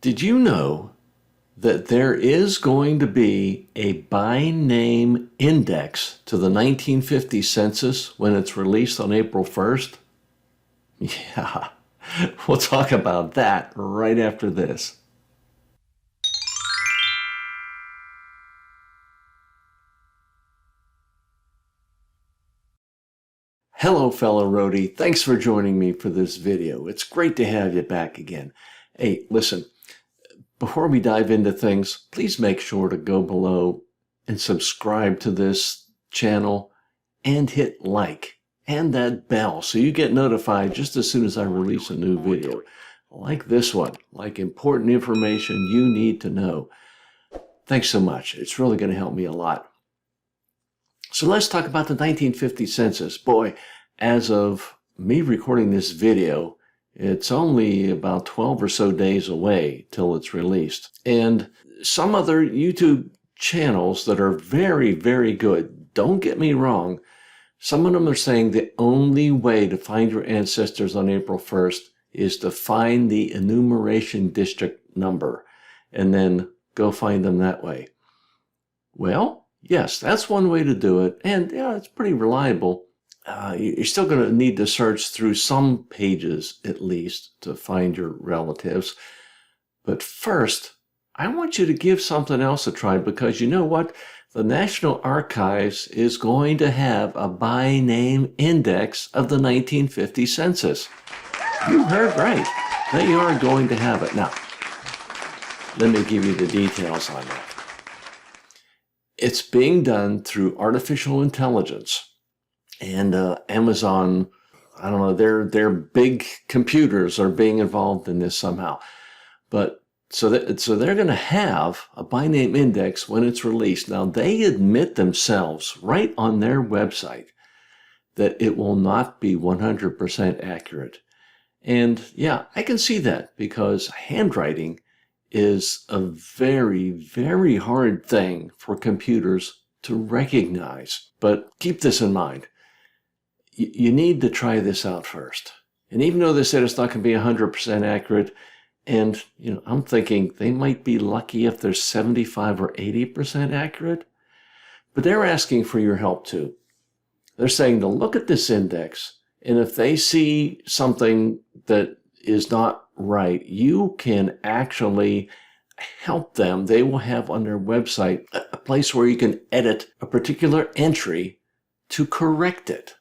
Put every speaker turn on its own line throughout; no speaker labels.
Did you know that there is going to be a by name index to the 1950 census when it's released on April 1st? Yeah, we'll talk about that right after this. Hello, fellow roadie. Thanks for joining me for this video. It's great to have you back again. Hey, listen, before we dive into things, please make sure to go below and subscribe to this channel and hit like and that bell so you get notified just as soon as I release a new video. Like this one, like important information you need to know. Thanks so much. It's really going to help me a lot. So let's talk about the 1950 census. Boy, as of me recording this video, it's only about 12 or so days away till it's released. And some other YouTube channels that are very, very good, don't get me wrong, some of them are saying the only way to find your ancestors on April 1st is to find the enumeration district number and then go find them that way. Well, yes, that's one way to do it, and yeah, it's pretty reliable. You're still going to need to search through some pages at least to find your relatives. But first, I want you to give something else a try, because you know what? The National Archives is going to have a by name index of the 1950 census. You heard right. They are going to have it. Now, let me give you the details on that. It's being done through artificial intelligence. And Amazon, I don't know, their big computers are being involved in this somehow. But so they're going to have a by name index when it's released. Now, they admit themselves right on their website that it will not be 100% accurate. And yeah, I can see that, because handwriting is a very, very hard thing for computers to recognize. But keep this in mind. You need to try this out first. And even though they said it's not going to be 100% accurate, and you know, I'm thinking they might be lucky if they're 75 or 80% accurate, but they're asking for your help too. They're saying to look at this index, and if they see something that is not right, you can actually help them. They will have on their website a place where you can edit a particular entry to correct it.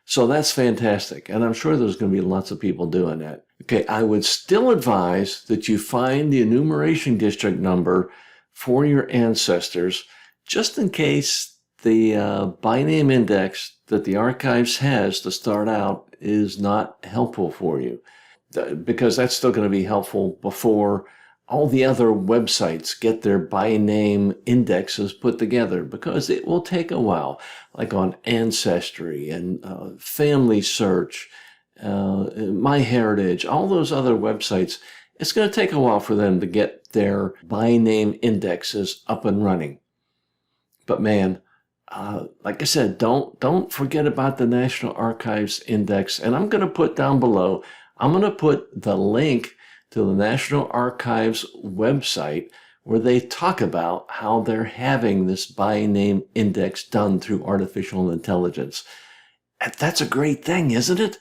So that's fantastic, and I'm sure there's going to be lots of people doing that. Okay, I would still advise that you find the enumeration district number for your ancestors, just in case the by name index that the archives has to start out is not helpful for you, because that's still going to be helpful before all the other websites get their by name indexes put together, because it will take a while, like on Ancestry and FamilySearch, MyHeritage, all those other websites. It's going to take a while for them to get their by name indexes up and running. But man, like I said, don't forget about the National Archives Index. And I'm going to put down below, I'm going to put the link to the National Archives website where they talk about how they're having this by name index done through artificial intelligence. That's a great thing, isn't it?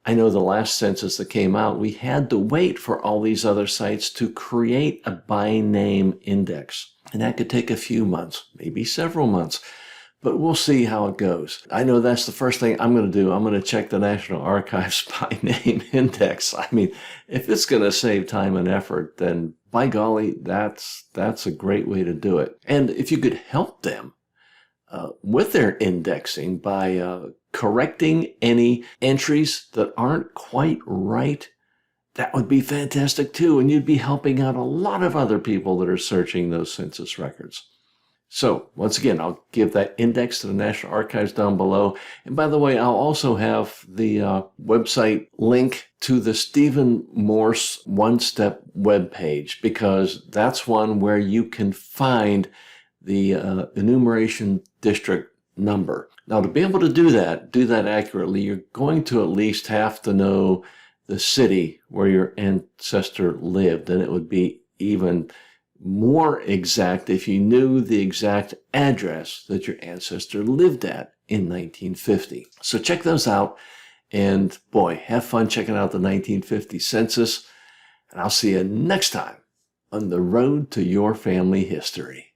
I know the last census that came out, we had to wait for all these other sites to create a by name index. And that could take a few months, maybe several months. But we'll see how it goes. I know that's the first thing I'm going to do. I'm going to check the National Archives by name index. I mean, if it's going to save time and effort, then by golly, that's a great way to do it. And if you could help them with their indexing by correcting any entries that aren't quite right, that would be fantastic too. And you'd be helping out a lot of other people that are searching those census records. So once again, I'll give that index to the National Archives down below. And by the way, I'll also have the website link to the Stephen Morse one-step webpage, because that's one where you can find the enumeration district number. Now, to be able to do that accurately, you're going to at least have to know the city where your ancestor lived, and it would be even more exact if you knew the exact address that your ancestor lived at in 1950. So check those out, and boy, have fun checking out the 1950 census, and I'll see you next time on the road to your family history.